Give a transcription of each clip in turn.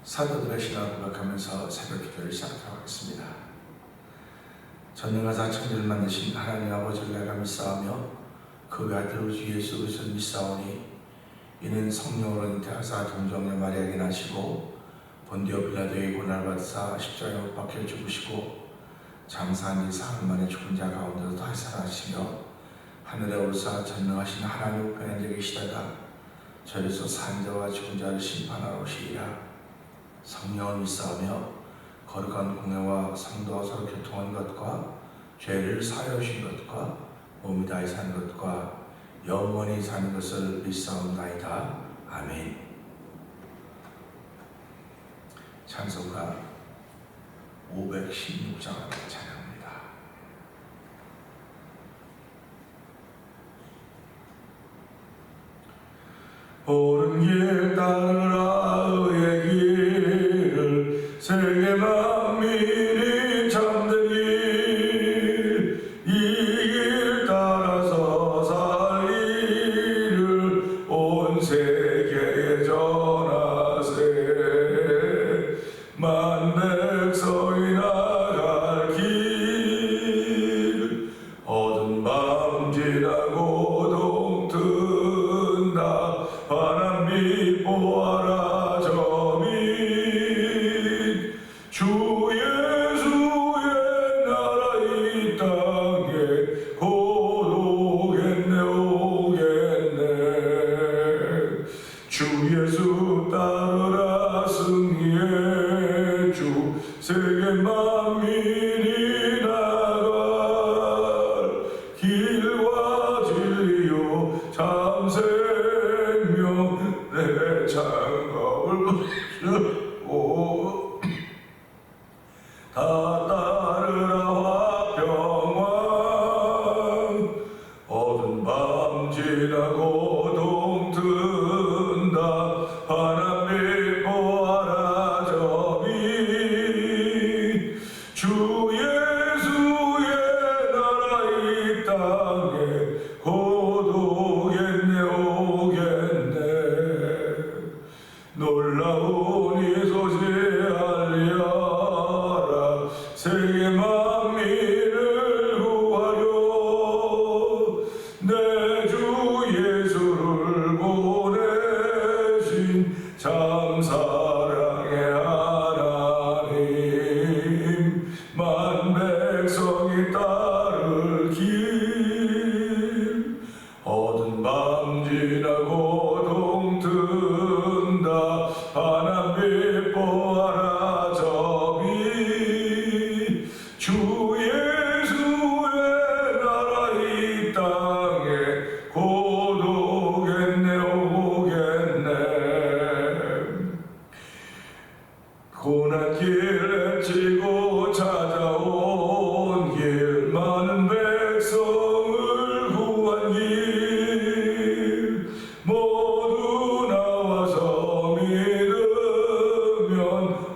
사도들의 신앙을 고백하면서 새벽 기도를 시작하도록 하겠습니다. 전능하사 천지를 만드신 하나님 아버지를 내가 믿사오며 그 외아들 우주 예수 그리스도를 믿사오니 이는 성령으로 잉태하사 동정녀 마리아에게 나시고 본디오 빌라도의 고난을 받으사 십자가에 못 박혀 죽으시고 장사한 지 사흘 만에 죽은 자 가운데서 다시 살아나시며 하늘에 오르사 전능하신 하나님 우편에 앉아 계시다가 저리서 산 자와 죽은 자를 심판하러 오시리라. 성령을 믿사오며 거룩한 공회와 성도와 서로 교통하는 것과 죄를 사하여 주신 것과 몸이 다히 사는 것과 영원히 사는 것을 믿사옵나이다. 아멘. 찬송가 516장을 찬양합니다. 옳은 길 따르라 의의 길을 세계 만민이 잠든 길 이 길 따라서 살리를 온 세계에 전하세 만 백성이 나갈 길 어두운 밤 지나고 동튼다 바람이 보아라 저민 주 예수의 나라 이 땅에 곧 오겠네 오겠네 주 예수 따르라 승리의 주 세계 만민이 나갈 길과 진리요 참생명 내 장갑을 벗고 다 따르라 화평왕 어두운 밤 지나고 동튼다 바람이 보아라 저민 주 예수의 나라 이 땅에 곧 오겠네 오겠네 놀라운 이 소식 알리어라 세계 만민을 구하려 내 주 예수를 보내신 참 사랑의 하나님 만 백성이 따를 길 어두운 밤 지나고 동튼다 바람이 보아라 저민 주 예수의 나라 이 땅에 곧 오겠네 오겠네 고난길 헤치고 찾아온 길 많은 백성을 구한 길 모두 나와서 믿으면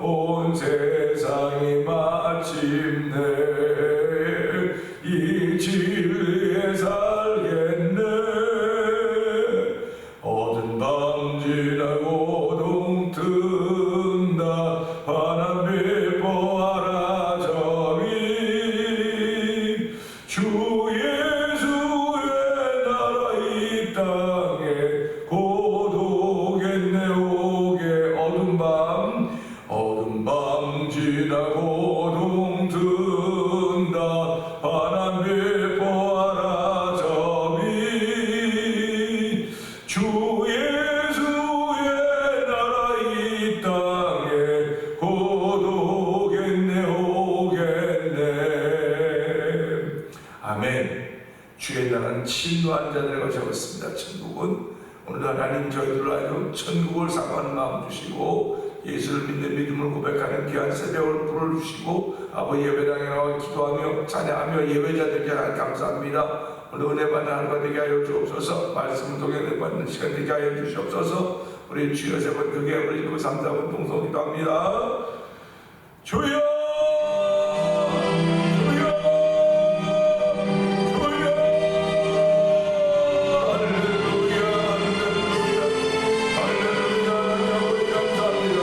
온 세상이 마침내 이 진리에 살겠네 어두운 밤 지나고 동튼다 바람이 보아라 저민 주 예수의 나라 이 땅에 곧 오겠네 오게 어두운 밤 지나고 동튼다 바람이 보아라 저민 주 예수의 나라 이 땅에 곧 오겠네 오겠네 아멘. 주의 나라는 진노한 자들과 적었습니다. 천국은 오늘 하나님 저희들을 하여 천국을 사모하는 마음 주시고 예수를 믿는 믿음을 고백하는 귀한 새벽을 불러주시고 아버지 예배당에 나와 기도하며 찬양하며 예배자들께 하나님 감사합니다. 오늘 은혜 받는 하루가 되게 하여 주옵소서. 말씀을 통해 은혜 받는 시간 되게 하여 주시옵소서. 우리 주여 세번 크게 우리 그 3, 4번 동성기도 합니다. 주여 할렐루야 할렐루야 할렐루야 할렐루야 감사합니다.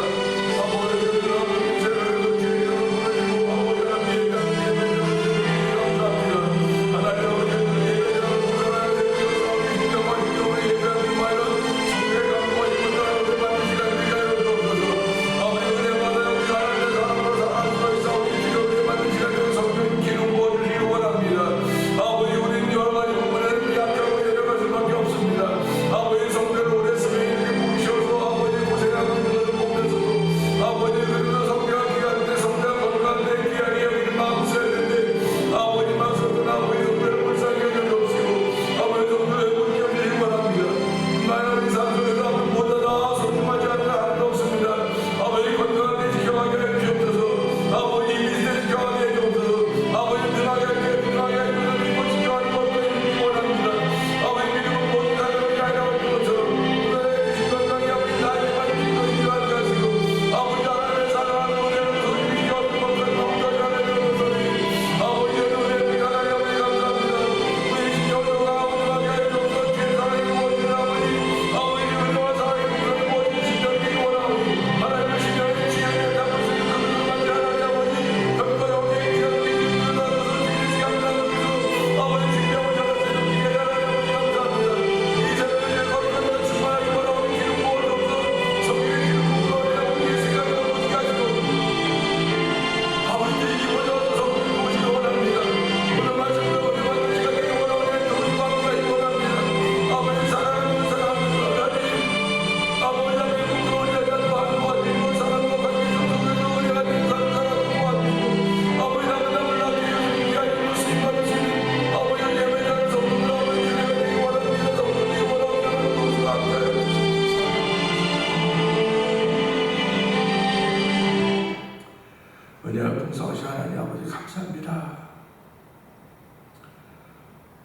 영성하신 하나님 아버지 감사합니다.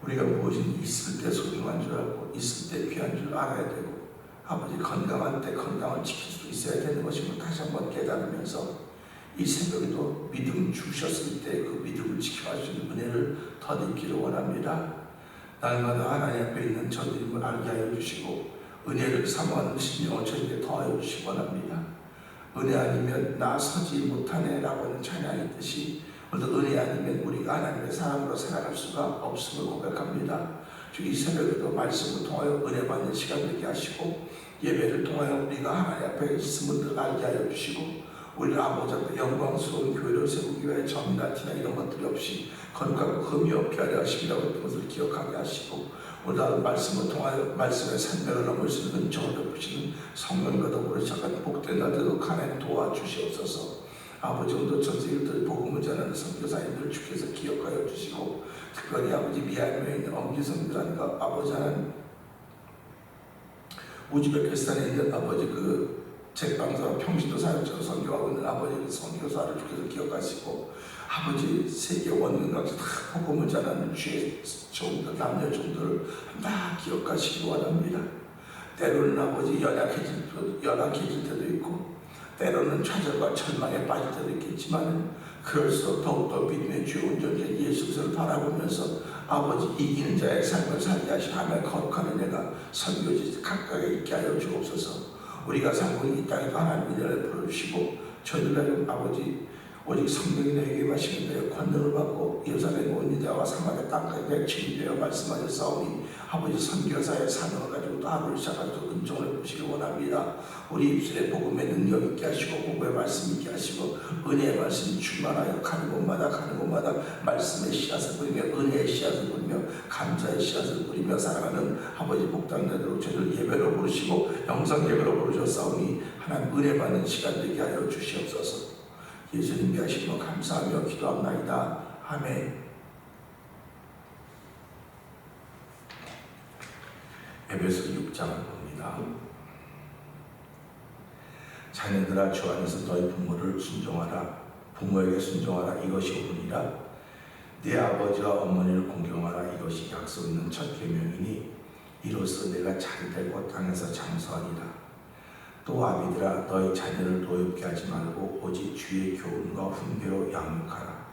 우리가 무엇이 있을 때 소중한 줄 알고 있을 때 귀한 줄 알아야 되고 아버지 건강한 때 건강을 지킬 수 있어야 되는 것임을 다시 한번 깨달으면서 이 새벽에도 믿음 주셨을 때 그 믿음을 지켜갈 수 있는 은혜를 더 느끼를 원합니다. 날마다 하나님 앞에 있는 저들임을 알게 하여 주시고 은혜를 사모하는 심령을 저에게 더하여 주시기 원합니다. 은혜 아니면 나 서지 못하네 라고 하는 찬양이 있듯이 오늘도 은혜 아니면 우리가 하나님의 사람으로 살아갈 수가 없음을 고백합니다. 주 이 새벽에도 말씀을 통하여 은혜 받는 시간 되게 하시고 예배를 통하여 우리가 하나님 앞에 있음을 알게 하여 주시고 우리가 아버지 앞에 영광스러운 교회를 세우기 위해 점이나 티나 이런 것들이 없이 거룩하고 흠이 없게 하려 하심이라고 것을 기억하게 하시고 오늘 말씀을 통하여 말씀의 산매를 넘을 수 있는 은총을 베푸시는 성령과 더불어 시작한 복된 날들도 가난히 도와주시옵소서. 아버지 오늘도 전세일들 복음을 전하는 선교사님들 주께서 기억하여 주시고 특별히 아버지 미얀마에 있는 엄기성들과 아버지 하나님 우즈베키스탄에 있는 아버지 그 책방사와 평신도 사역자로 선교하고 있는 아버지 선교사를 주께서 기억하시고 아버지 세계 원근각지 다 복음을 전하는 주의 종들 남녀 종들을 다 기억하시기 원합니다. 때로는 아버지 연약해질 때도 있고 때로는 좌절과 절망에 빠질 때도 있겠지만 그럴수록 더욱더 믿음의 주 온전히 예수 그리스도를 바라보면서 아버지 이기는 자의 삶을 살게 하시 하며 거룩한 은혜가 선교지 각각에 있게 하여 주옵소서. 우리가 살고 있는 이 땅에도 하나님의 은혜를 풀어주시고 저희들 아버지 오직 성령이 너에게 마시는 되어 권능을 받고 예루살렘 온 유다와 사마리아 땅까지 백칭이 되어 말씀하셨사오니 아버지 선교사의 사명을 가지고 또 하루를 시작하셔서 은총을 주시기 원합니다. 우리 입술에 복음의 능력 있게 하시고 복음의 말씀 있게 하시고 은혜의 말씀이 충만하여 가는 곳마다 말씀의 씨앗을 뿌리며 은혜의 씨앗을 뿌리며 감사의 씨앗을 뿌리며 살아가는 아버지 복당자들로 저희를 예배로 부르시고 영상 예배로 부르셨사오니 하나님 은혜 받는 시간 되게 하여 주시옵소서. 예수님께 하시며 감사하며 기도합나이다. 아멘. 에베소 6장을 봅니다. 자녀들아 주 안에서 너희 부모를 순종하라. 부모에게 순종하라. 이것이 옳으니라. 네 아버지와 어머니를 공경하라. 이것이 약속 있는 첫 계명이니 이로써 내가 잘 되고 땅에서 장수하리라. 또 아비들아 너희 자녀를 노엽게 하지 말고 오직 주의 교훈과 훈계로 양육하라.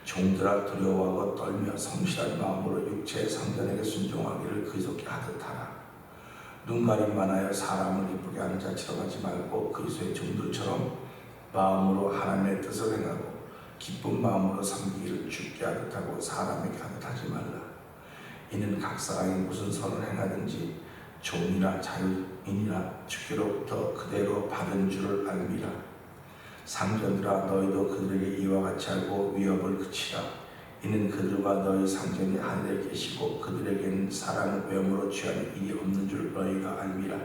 종들아 두려워하고 떨며 성실한 마음으로 육체의 상전에게 순종하기를 그리스도께 하듯 하라. 눈가림만하여 사람을 기쁘게 하는 자처럼 하지 말고 그리스도의 종들처럼 마음으로 하나님의 뜻을 행하고 기쁜 마음으로 섬기기를 주께 하듯 하고 사람에게 하듯 하지 말라. 이는 각 사람이 무슨 선을 행하든지 종이나 자유인이나 주께로부터 그대로 받은 줄을 알미라. 상전들아 너희도 그들에게 이와 같이 알고 위협을 그치라. 이는 그들과 너희 상전이 하늘에 계시고 그들에게는 사랑을 외모로 취하는 일이 없는 줄 너희가 알미라.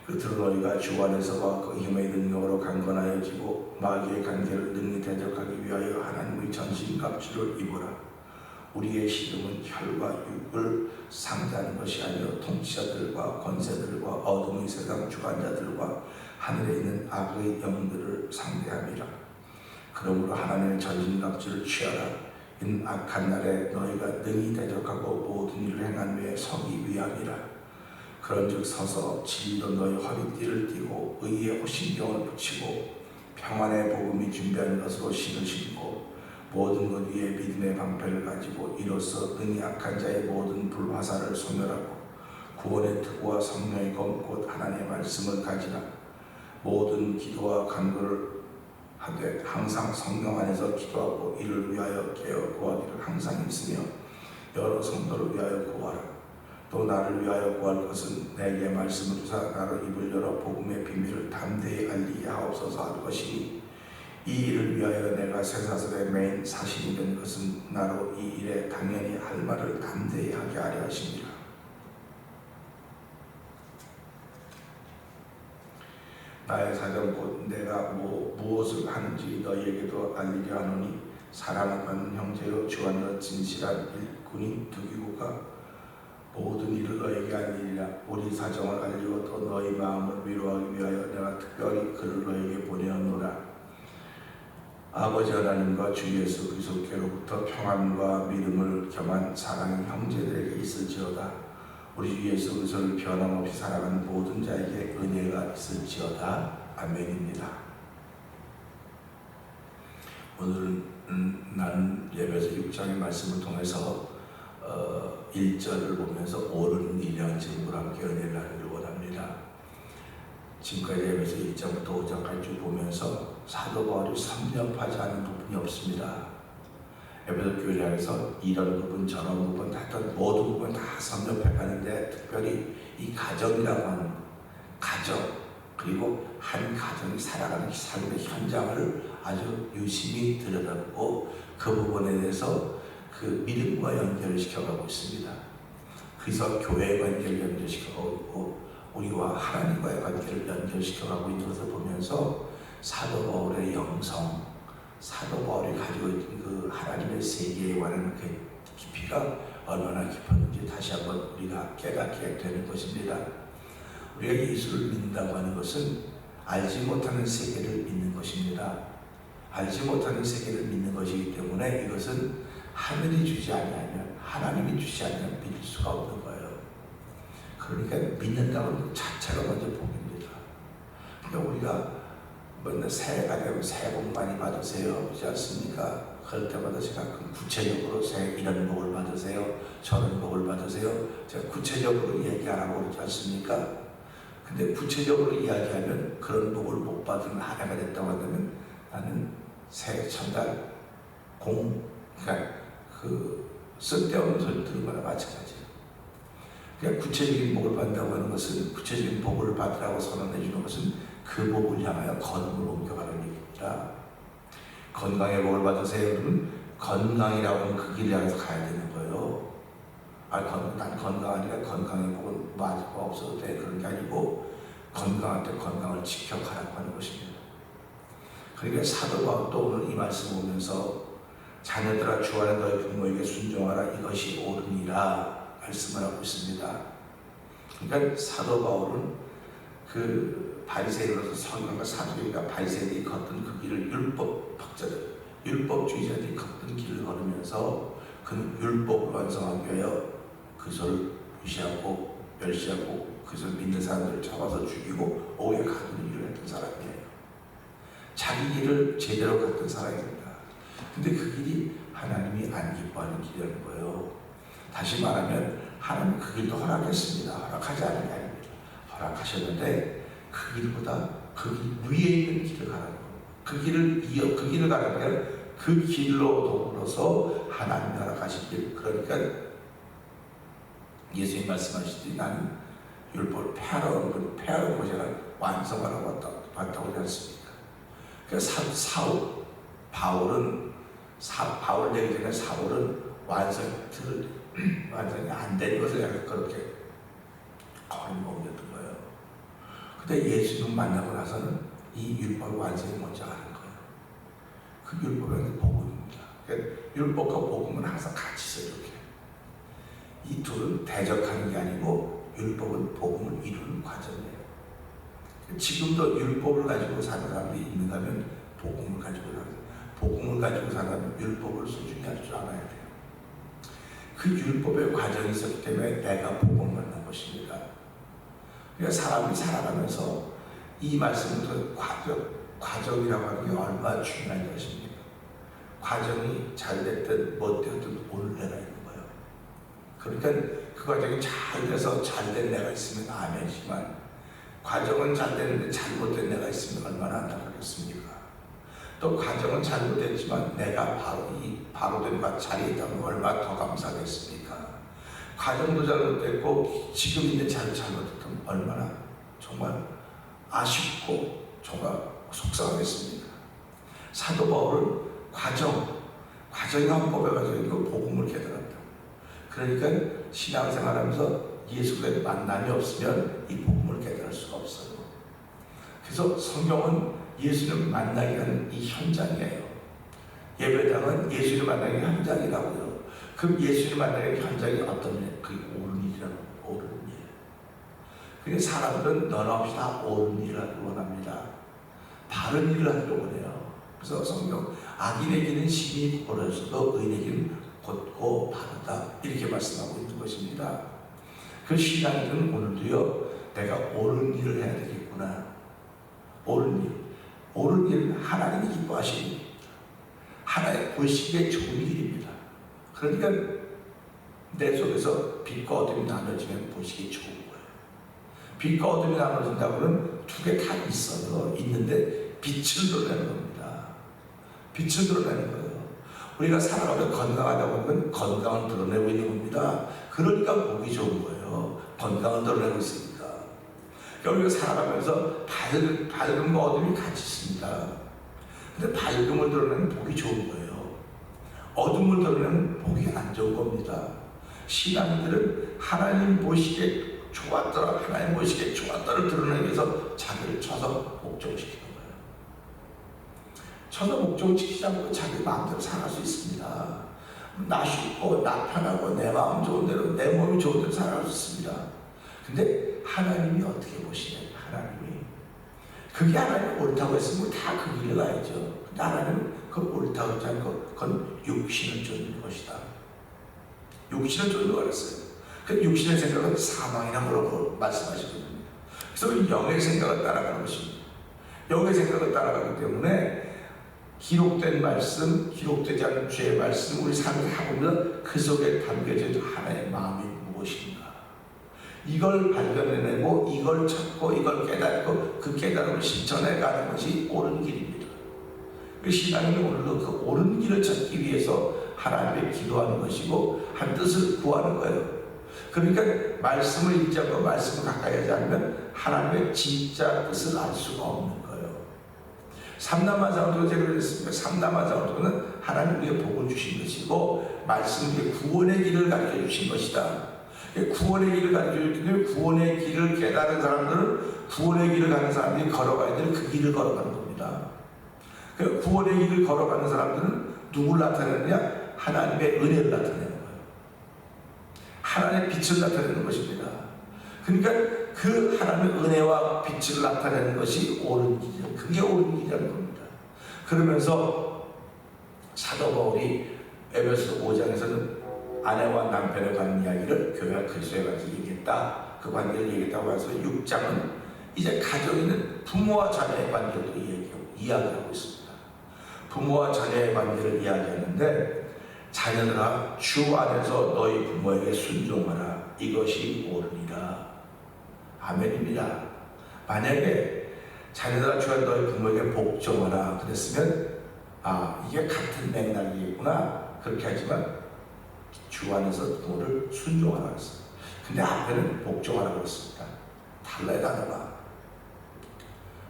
끝으로 너희가 주 안에서와 그 힘의 능력으로 강건하여지고 마귀의 관계를 능히 대적하기 위하여 하나님의 전신갑주를 입어라. 우리의 시름은 혈과 육을 상대하는 것이 아니요 통치자들과 권세들과 어둠의 세상 주관자들과 하늘에 있는 악의 영들을 상대함이라. 그러므로 하나님의 전신갑주를 취하라. 이는 악한 날에 너희가 능히 대적하고 모든 일을 행한 후에 서기 위함이라. 그런즉 서서 진리로 너희 허리띠를 띠고 의의 호신경을 붙이고 평안의 복음이 준비한 것으로 신을 신고 모든 것 위에 믿음의 방패를 가지고 이로써 능히 악한 자의 모든 불화살을 소멸하고 구원의 특구와 성령의 검 곧 하나님의 말씀을 가지라. 모든 기도와 간구를 하되 항상 성령 안에서 기도하고 이를 위하여 깨어 구하기를 항상 있으며 여러 성도를 위하여 구하라. 또 나를 위하여 구할 것은 내게 말씀을 주사 나로 입을 열어 복음의 비밀을 담대히 알리게 하옵소서 할 것이니 이 일을 위하여 내가 쇠사슬에 매인 사신이 된 것은 나로 이 일에 당연히 할 말을 담대히 하게 하려 하십니다. 나의 사정 곧 내가 무엇을 하는지 너희에게도 알리려 하노니 사랑을 받는 형제여 주 안에서 진실한 일꾼인 두기고가 모든 일을 너희에게 알리리라. 우리 사정을 알리고 또 너희 마음을 위로하기 위하여 내가 특별히 그를 너희에게 보내었노라. 아버지 하나님과 주 예수 그리스도께로부터 평안과 믿음을 겸한 사랑의 형제들에게 있을지어다. 우리 주 예수 그리스도를 변함없이 사랑하는 모든 자에게 은혜가 있을지어다. 아멘입니다. 오늘은 나는 예배에서 6장의 말씀을 통해서 1절을 보면서 옳은 일이란 제목으로 함께 은혜를 나누기를 원합니다. 지금까지 예배에서 1장부터 5장까지 쭉 보면서 사도 바울이 섭렵하지 않은 부분이 없습니다. 에베소 교회를 향해서 이런 부분 저런 부분 하여튼 모든 부분 다 섭렵해가는데 특별히 이 가정이라고 하는 가정 그리고 한 가정이 살아가는 삶의 현장을 아주 유심히 들여다보고 그 부분에 대해서 그 믿음과 연결을 시켜가고 있습니다. 그래서 교회의 관계를 연결시켜가고 있고 우리와 하나님과의 관계를 연결시켜가고 있는 것을 보면서 사도 바울의 영성, 사도 바울이 가지고 있던 그 하나님의 세계에 관한 그 깊이가 얼마나 깊었는지 다시 한번 우리가 깨닫게 되는 것입니다. 우리가 예수를 믿는다고 하는 것은 알지 못하는 세계를 믿는 것입니다. 알지 못하는 세계를 믿는 것이기 때문에 이것은 하늘이 주지 아니하면 하나님이 주지 아니하면 믿을 수가 없는 거예요. 그러니까 믿는다는 것 자체가 먼저 복입니다. 그러니까 우리가 맨날 새해가 되면 새해 복 많이 받으세요 그렇지 않습니까? 그럴 때마다 제가 구체적으로 새해 이런 복을 받으세요 저런 복을 받으세요 제가 구체적으로 얘기 안 하고 그렇지 않습니까? 근데 구체적으로 이야기하면 그런 복을 못 받은 한 해가 됐다고 한다면 나는 새해 첫날 그러니까 그 쓸데없는 소리 들은 거나 마찬가지예요. 그러니까 구체적인 복을 받는다고 하는 것은 구체적인 복을 받으라고 선언해 주는 것은 그 복을 향하여 거듭을 옮겨가는 얘기입니다. 건강의 복을 받으세요. 그러면 건강이라고 하는 그 길을 향해서 가야 되는 거예요. 난 건강하니까 건강의 복은 맞을 거 없어도 돼. 그런 게 아니고 건강할 때 건강을 지켜가라고 하는 것입니다. 그러니까 사도 바울도 오늘 이 말씀을 보면서 자녀들아 주 안에 너희 부모에게 순종하라 이것이 옳으니라 말씀을 하고 있습니다. 그러니까 사도 바울은 그 바리새인으로서 성경과 사도들과 바리새인이 걷던 그 길을 율법주의자들이 걷던 길을 걸으면서 그는 율법을 완성하기 위하여 그것을 무시하고 멸시하고 그것을 믿는 사람들을 잡아서 죽이고 오해 가두는 일을 했던 사람이에요. 자기 길을 제대로 갔던 사람입니다. 근데 그 길이 하나님이 안 기뻐하는 길이라는 거예요. 다시 말하면 하나님 그 길도 허락했습니다. 허락하지 않은 게 아닙니다. 허락하셨는데 그 길보다 그 길 위에 있는 길을 가라는 거예요. 그 길을 가라면 그 길로 더불어서 하나님이 허락하신 길. 그러니까 예수님 말씀하시듯이 나는 율법을 폐하라고 것이 아니라 완성하라고 왔다고 하지 않습니까? 그러니까 바울 되기 전에 사울은 완성이 안 된 것을 약간 그렇게 거리 먹였던 거예요. 근데 예수님 만나고 나서는 이 율법 완성이 먼저 가는 거예요. 그 율법은 복음입니다. 그러니까 율법과 복음은 항상 같이 있어요. 이렇게. 이 둘은 대적하는 게 아니고 율법은 복음을 이루는 과정이에요. 지금도 율법을 가지고 사는 사람이 있는가 하면 복음을 가지고 사는 사람. 복음을 가지고 사는 율법을 소중히 할 줄 알아야 돼요. 그 율법의 과정이 있었기 때문에 내가 복음을 만난 것입니다. 그러니까 사람이 살아가면서 이 말씀부터 과정이라고 하는 게 얼마나 중요한 것입니까? 과정이 잘 됐든 못 됐든 오늘 내가 있는 거예요. 그러니까 그 과정이 잘 돼서 잘된 내가 있으면 아멘이지만 과정은 잘 됐는데 잘못된 내가 있으면 얼마나 안타깝겠습니까? 또 과정은 잘못됐지만 내가 바로 된 자리에 있다면 얼마나 더 감사하겠습니까? 과정도 잘못됐고 지금 있는 자리 잘못됐다면 얼마나 정말 아쉽고 정말 속상하겠습니까? 사도 바울은 과정이 헌법의 과정이고 복음을 깨달았다. 그러니까 신앙생활하면서 예수의 만남이 없으면 이 복음을 깨달을 수가 없어요. 그래서 성경은 예수를 만나게 하는 이 현장이에요. 예배당은 예수를 만나게 하는 현장이라고요. 그럼 예수를 만나게 하는 현장이 어떤 일? 그게 옳은 일이라고, 옳은 일. 그러니까 사람들은 넌 없이 다 옳은 일을 하길 원합니다. 바른 일을 하길 원해요. 그래서 성경 악인에게는 심히 고로서도 의인에게는 곧고 바르다, 이렇게 말씀하고 있는 것입니다. 그 신앙인은 오늘도요, 내가 옳은 일을 해야 되겠구나. 옳은 일. 옳은 일은 하나님이 기뻐하시는 일입니다. 하나님 보시기에 좋은 일입니다. 그러니까 내 속에서 빛과 어둠이 나눠지면 보시기에 좋은 거예요. 빛과 어둠이 나눠진다고는 두 개 다 있는데 빛을 드러내는 겁니다. 빛을 드러내는 거예요. 우리가 살아가며 건강하다고 하면 건강을 드러내고 있는 겁니다. 그러니까 보기 좋은 거예요. 건강을 드러내고 있습니다. 우리가 살아가면서 밝음과 어둠이 같이 있습니다. 근데 밝음을 드러내면 보기 좋은 거예요. 어둠을 드러내면 보기 안 좋은 겁니다. 신앙인들은 하나님 보시기에 좋았더라, 하나님 보시기에 좋았다를 드러내기 위해서 자기를 쳐서 목적시키는 거예요. 쳐서 목적시키지 않고 자기 마음대로 살아갈 수 있습니다. 나 쉽고 나 편하고 내 마음 좋은 대로, 내 몸이 좋은 대로 살아갈 수 있습니다. 근데 하나님이 어떻게 보시냐면, 하나님이 그게 하나님이 옳다고 했으면 다 그 길을 가야죠. 근데 하나님은 그 옳다고 하지 않고 그건 육신을 쫓는 것이다. 육신을 쫓는 거랬어요. 그 육신의 생각은 사망이나 뭐라고 말씀하시거든요. 그래서 영의 생각을 따라가는 것입니다. 영의 생각을 따라가기 때문에 기록된 말씀, 기록되지 않은 주의 말씀, 우리 삶을 하보면 그 속에 담겨진 하나의 마음이 무엇인가, 이걸 발견해내고 이걸 찾고 이걸 깨닫고 그 깨달음을 실천해 가는 것이 옳은 길입니다. 그 신앙인은 오늘도 그 옳은 길을 찾기 위해서 하나님께 기도하는 것이고 한 뜻을 구하는 거예요. 그러니까 말씀을 읽지 않고 말씀을 가까이 하지 않으면 하나님의 진짜 뜻을 알 수가 없는 거예요. 삼남만상을 제가 그랬습니다. 삼남만상은 하나님 우리에게 복을 주신 것이고 말씀은 구원의 길을 가르쳐 주신 것이다. 구원의 길을 가르쳐 주기 때문에 구원의 길을 깨달은 사람들은, 구원의 길을 가는 사람들이 걸어가야 되는 그 길을 걸어가는 겁니다. 그 구원의 길을 걸어가는 사람들은 누구를 나타내느냐? 하나님의 은혜를 나타내는 거예요. 하나님의 빛을 나타내는 것입니다. 그러니까 그 하나님의 은혜와 빛을 나타내는 것이 옳은 길이죠. 그게 옳은 길이라는 겁니다. 그러면서 사도 바울이 에베소 5장에서는 아내와 남편에 관한 이야기를 교회와 그리스도에 관해서 얘기했다. 그 관계를 얘기했다고 해서 6장은 이제 가정에 있는 부모와 자녀의 관계도 이야기하고 있습니다. 부모와 자녀의 관계를 이야기하는데, 자녀들아 주 안에서 너희 부모에게 순종하라, 이것이 옳으니라. 아멘입니다. 만약에 자녀들아 주 안에서 너희 부모에게 복종하라 그랬으면 이게 같은 맥락이겠구나, 그렇게 하지만 주 안에서 부모를 순종하라 그랬어요. 근데 앞에는 복종하라 그랬습니다. 달라요, 단어가.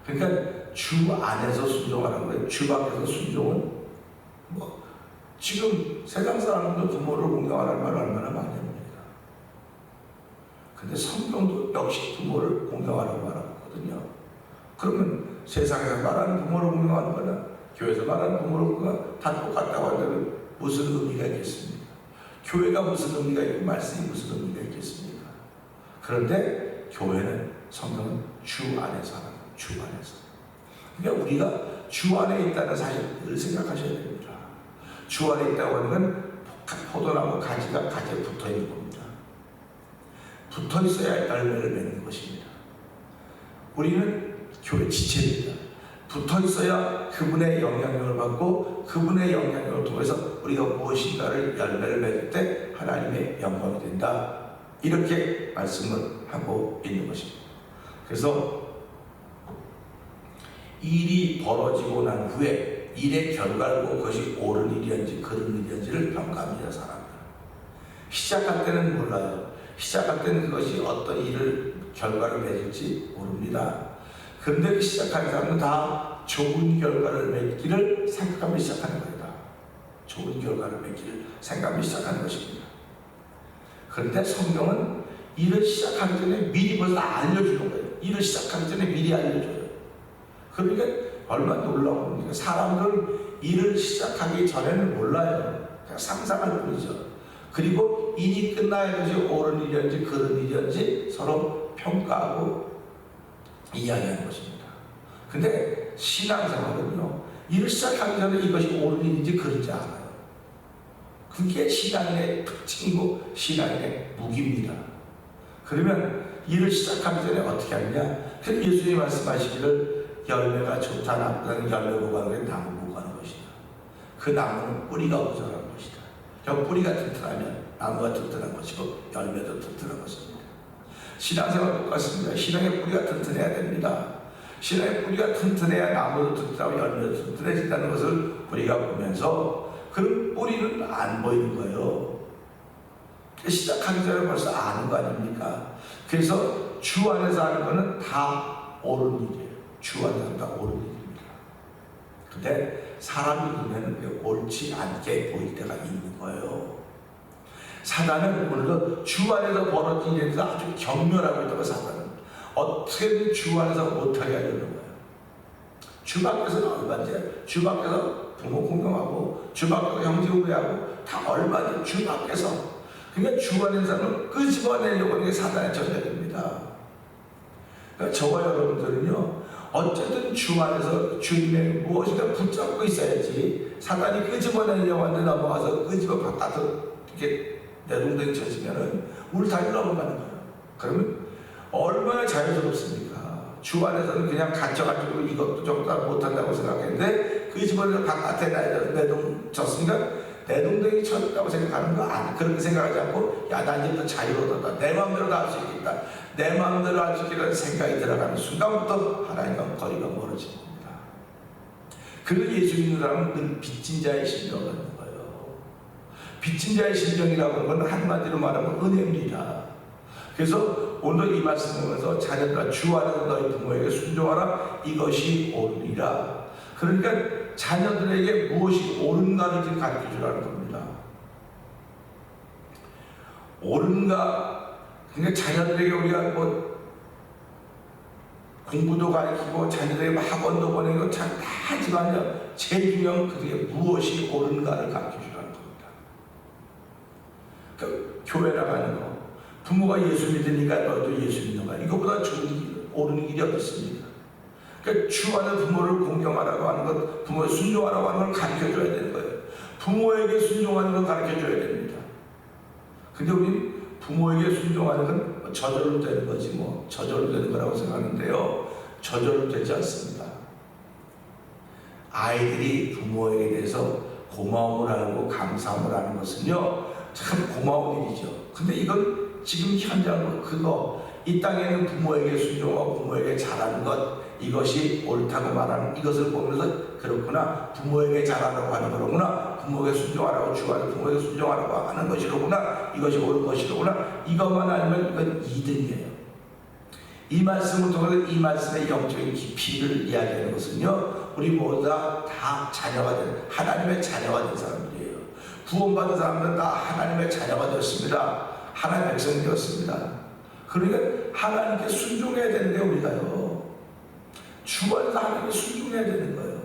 그러니까 주 안에서 순종하라는 거예요. 주 밖에서 순종은 지금 세상 사람도 부모를 공경하라는 말을 얼마나 많이 합니다. 근데 성경도 역시 부모를 공경하라고 말하거든요. 그러면 세상에서 말하는 부모를 공경하는 거나 교회에서 말하는 부모를 공경하는 다 똑같다고 하면 무슨 의미가 있겠습니까? 교회가 무슨 의미가 있고 말씀이 무슨 의미가 있겠습니까? 그런데 교회는, 성경은 주 안에서 하는 거예요. 주 안에서. 그러니까 우리가 주 안에 있다는 사실을 생각하셔야 됩니다. 주 안에 있다고 하는 건 포도나무 가지가 가지에 붙어 있는 겁니다. 붙어 있어야 열매를 맺는 것입니다. 우리는 교회 지체입니다. 붙어 있어야 그분의 영향력을 받고 그분의 영향력을 통해서 우리가 무엇인가를 열매를 맺을 때 하나님의 영광이 된다. 이렇게 말씀을 하고 있는 것입니다. 그래서 일이 벌어지고 난 후에 일의 결과를 보고 그것이 옳은 일이었는지 그른 일이었는지를 평가합니다. 사람은 시작할 때는 몰라요. 시작할 때는 그것이 어떤 일을 결과를 맺을지 모릅니다. 그런데 그 시작하는 사람은 다 좋은 결과를 맺기를 생각하며 시작하는 겁니다. 좋은 결과를 맺기를 생각하며 시작하는 것입니다. 그런데 성경은 일을 시작하기 전에 미리 벌써 알려주는 거예요. 일을 시작하기 전에 미리 알려줘요. 그러니까 얼마나 놀라운 겁니까? 사람들은 일을 시작하기 전에는 몰라요. 그냥 상상할 뿐이죠. 그리고 일이 끝나야 되지 옳은 일이었는지 그른 일이었는지 서로 평가하고 이야기하는 것입니다. 근데 신앙생활은요, 일을 시작하기 전에 이것이 옳은 일인지 그런지 알아요. 그게 신앙의 특징이고 신앙의 무기입니다. 그러면 일을 시작하기 전에 어떻게 하느냐? 그래서 예수님이 말씀하시기를 열매가 좋다 나쁘다는 열매 보고하는 게 나무 보고하는 것이다. 그 나무는 뿌리가 부족한 것이다. 저 뿌리가 튼튼하면 나무가 튼튼한 것이고 열매도 튼튼한 것입니다. 신앙생활 똑같습니다. 신앙의 뿌리가 튼튼해야 됩니다. 신앙의 뿌리가 튼튼해야 나무도 튼튼하고 열매도 튼튼해진다는 것을 우리가 보면서 그 뿌리는 안 보이는 거예요. 시작하기 전에 벌써 아는 거 아닙니까? 그래서 주 안에서 하는 거는 다 옳은 일이에요. 주 안에서 다 옳은 일입니다. 근데 사람이 보면 옳지 않게 보일 때가 있는 거예요. 사단은 오늘도 주 안에서 벌어진 일에서 아주 경멸하고 있다고 사단은 어떻게든 주 안에서 못하게 하려는 거예요. 주 밖에서는 얼마든지, 주 밖에서 부모 공경하고, 주 밖에서 형제 우애하고, 다 얼마든지 주 밖에서. 그러니까 주 안에서는 끄집어내려고 하는 게 사단의 전략입니다. 그러니까 저와 여러분들은요, 어쨌든 주 안에서 주님의 무엇인가 붙잡고 있어야지, 사단이 끄집어내려고 하는데 넘어가서 끄집어 바깥으로 이렇게 내동댕이 쳐지면은 우리 다리 넘어가는 거예요. 그러면 얼마나 자유스럽습니까? 주 안에서는 그냥 갇혀가지고 이것도 저것도 못한다고 생각했는데 그 집안에서 바깥에 내동 쳤으니까 내동댕이 쳤다고 생각하는 거 아니, 그렇게 생각하지 않고 야, 나 이제 또 자유로웠다. 내 마음대로 다 할 수 있겠다. 내 마음대로 할 수 있겠다는 생각이 들어가는 순간부터 하나님과 거리가 멀어진 겁니다. 그래서 예수 믿는 사람은 늘 빚진 자의 심정을 갖는 거예요. 빚진 자의 심정이라고 하는 건 한마디로 말하면 은혜입니다. 그래서 오늘 이 말씀을 보면서 자녀들아 주 안에서 너희 부모에게 순종하라 이것이 옳으리라. 그러니까 자녀들에게 무엇이 옳은가를 지금 가르쳐 주라는 겁니다. 옳은가, 그러니까 자녀들에게 우리가 뭐 공부도 가르치고 자녀들에게 학원도 보내고 다 하지만요, 제일 중요한 그게 무엇이 옳은가를 가르쳐 주라는 겁니다. 그러니까 교회 나가는 거, 부모가 예수 믿으니까 너도 예수 믿는 거야. 이거보다 좋은 길, 옳은 길이 어디 있습니까? 그러니까 주 안에 부모를 공경하라고 하는 것, 부모에 순종하라고 하는 걸 가르쳐줘야 되는 거예요. 부모에게 순종하는 걸 가르쳐줘야 됩니다. 근데 우리 부모에게 순종하는 건 저절로 되는 거지 뭐 저절로 되는 거라고 생각하는데요. 저절로 되지 않습니다. 아이들이 부모에게 대해서 고마움을 알고 감사함을 하는 것은요, 참 고마운 일이죠. 근데 이건 지금 현장으로 그거 이 땅에는 부모에게 순종하고 부모에게 잘하는 것, 이것이 옳다고 말하는 이것을 보면서 그렇구나, 부모에게 잘하라고 하는 거로구나, 부모에게 순종하라고 주하고 부모에게 순종하라고 하는 것이로구나, 이것이 옳은 것이로구나, 이것만 알면 이건 2등이에요. 이 말씀을 통해서 이 말씀의 영적인 깊이를 이야기하는 것은요, 우리 모두 다 자녀가 된, 하나님의 자녀가 된 사람들이에요. 구원받은 사람들은 다 하나님의 자녀가 되었습니다. 하나님의 백성이 되었습니다. 그러니까 하나님께 순종해야 되는데 우리가요, 주 안에서 하나님께 순종해야 되는 거예요.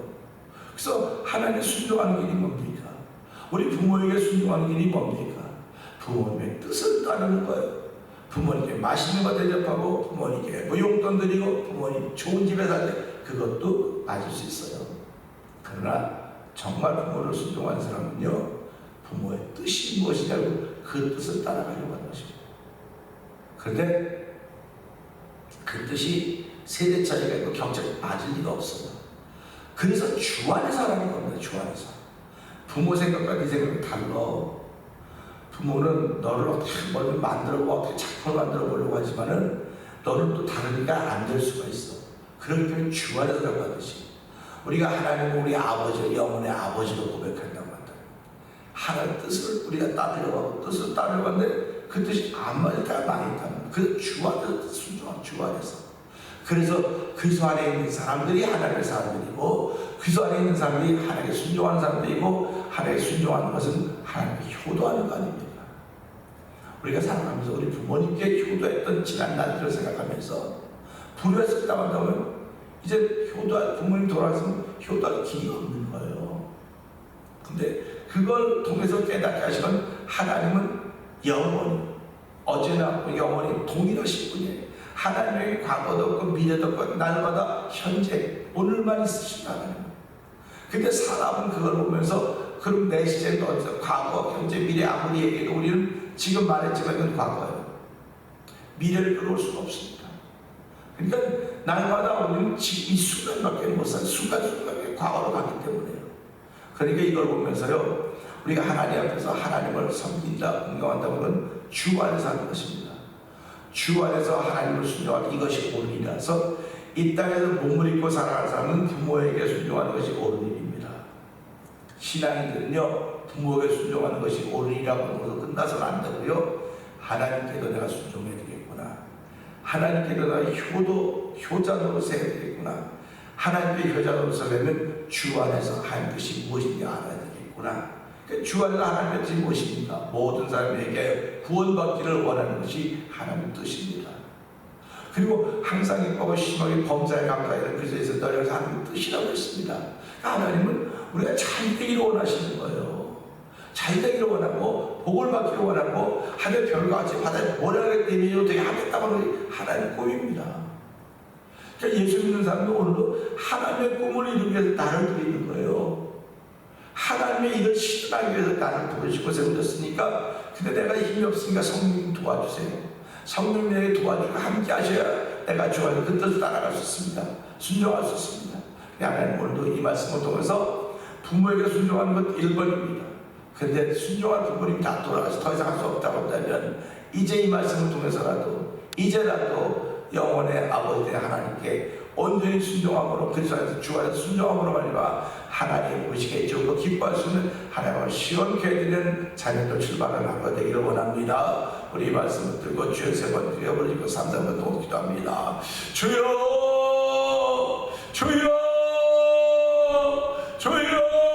그래서 하나님께 순종하는 길이 뭡니까? 우리 부모에게 순종하는 길이 뭡니까? 부모님의 뜻을 따르는 거예요. 부모님께 맛있는 거 대접하고 부모님께 뭐 용돈 드리고 부모님 좋은 집에 살 때 그것도 맞을 수 있어요. 그러나 정말 부모를 순종하는 사람은요, 부모의 뜻이 무엇이냐고 그 뜻을 따라가려고 하는 것입니다. 그런데 그 뜻이 세대 차이가 있고 경찰이 맞을 리가 없어요. 그래서 주 안에서 하라는 겁니다. 주 안에서. 부모 생각과 네 생각은 달라. 부모는 너를 어떻게 뭘 만들어보고 어떻게 작품을 만들어 보려고 하지만은 너는 또 다르니까 안 될 수가 있어. 그렇기 때문에 주 안에서라고 하듯이 우리가 하나님을 우리 아버지, 영혼의 아버지로 고백한다고 한다. 하나님의 뜻을 우리가 따르려고 하고 뜻을 따르려고 하는데 그 뜻이 안 맞을 때가 많이 있다면 그 주 안에서 순종한 주 안에서. 그래서 그리스도 안에 있는 사람들이 하나님의 사람들이고 그리스도 안에 있는 사람들이 하나님께 순종하는 사람들이고 하나님께 순종하는 것은 하나님께 효도하는 거 아닙니까? 우리가 살아가면서 우리 부모님께 효도했던 지난 날들을 생각하면서 불효했었다고 한다면 이제 부모님 돌아가서는 효도할 기회가 없는 거예요. 근데 그걸 통해서 깨닫게 하시는 하나님은 영원히 어제나 영원히 동일하신 분이에요. 하나님의 과거도 없고 미래도 없고 날마다 현재 오늘만 있으신 하나님. 근데 사람은 그걸 보면서 그럼 내 시대는 어디서 과거, 경제, 미래 아무리 얘기해도 우리는 지금 말했지만 이건 과거예요. 미래를 끌어올 수가 없습니다. 그러니까 날마다 우리는 지금 이 순간밖에 못 사는 순간순간에 과거로 가기 때문에요. 그러니까 이걸 보면서요, 우리가 하나님 앞에서 하나님을 섬긴다, 공경한다는 건 주 안에서 하는 것입니다. 주 안에서 하나님을 순종하는 이것이 옳은 일이라서 이 땅에서 몸을 입고 살아가는 사람은 부모에게 순종하는 것이 옳은 일입니다. 신앙인들은요, 부모에게 순종하는 것이 옳은 일이라고 하는 것도 끝나서는 안 되고요, 하나님께도 내가 순종해야 되겠구나, 하나님께도 내가 효자 노릇을 해야 되겠구나, 하나님께 효자 노릇을 하려면 주 안에서 하는 것이 무엇인지 알아야 되겠구나. 주 안에서 하나님의 뜻이 무엇입니까? 모든 사람에게 구원받기를 원하는 것이 하나님의 뜻입니다. 그리고 항상 기뻐하고 심하게 범사에 감사하는 그리스도에서 너희를 하나님의 뜻이라고 했습니다. 하나님은 우리가 잘 되기를 원하시는 거예요. 잘 되기를 원하고 복을 받기를 원하고 하늘 별과 같이 바다에 모래가 되면 되게 하겠다고 하나님의 꿈입니다. 그러니까 예수 믿는 사람도 오늘도 하나님의 꿈을 이루기 위해서 나를 드리는 거예요. 하나님의 일을 실현하기 위해서 나를 부르시고 세우셨으니까, 근데 내가 힘이 없으니까 성령 도와주세요. 성령 내게 도와주고 함께 하셔야 내가 좋아하는 그 뜻을 따라갈 수 있습니다. 순종할 수 있습니다. 하나님 오늘도 이 말씀을 통해서 부모에게 순종하는 것 1번입니다. 근데 순종한 부모님이 다 돌아가서 더 이상 할 수 없다고 한다면 이제 이 말씀을 통해서라도 이제라도 영원의 아버지 하나님께 온전히 순종함으로 그리스도 안에서 주 안에서 순종함으로 말미암아 하나님의 보시기에 좋고 기뻐할 수 있는 하나님을 시원케 해드리는 자녀들 출발을 하게 되기를 원합니다. 우리 이 말씀을 들고 주여 3번 드려버리고 3, 4번 또 기도합니다. 주여 주여 주여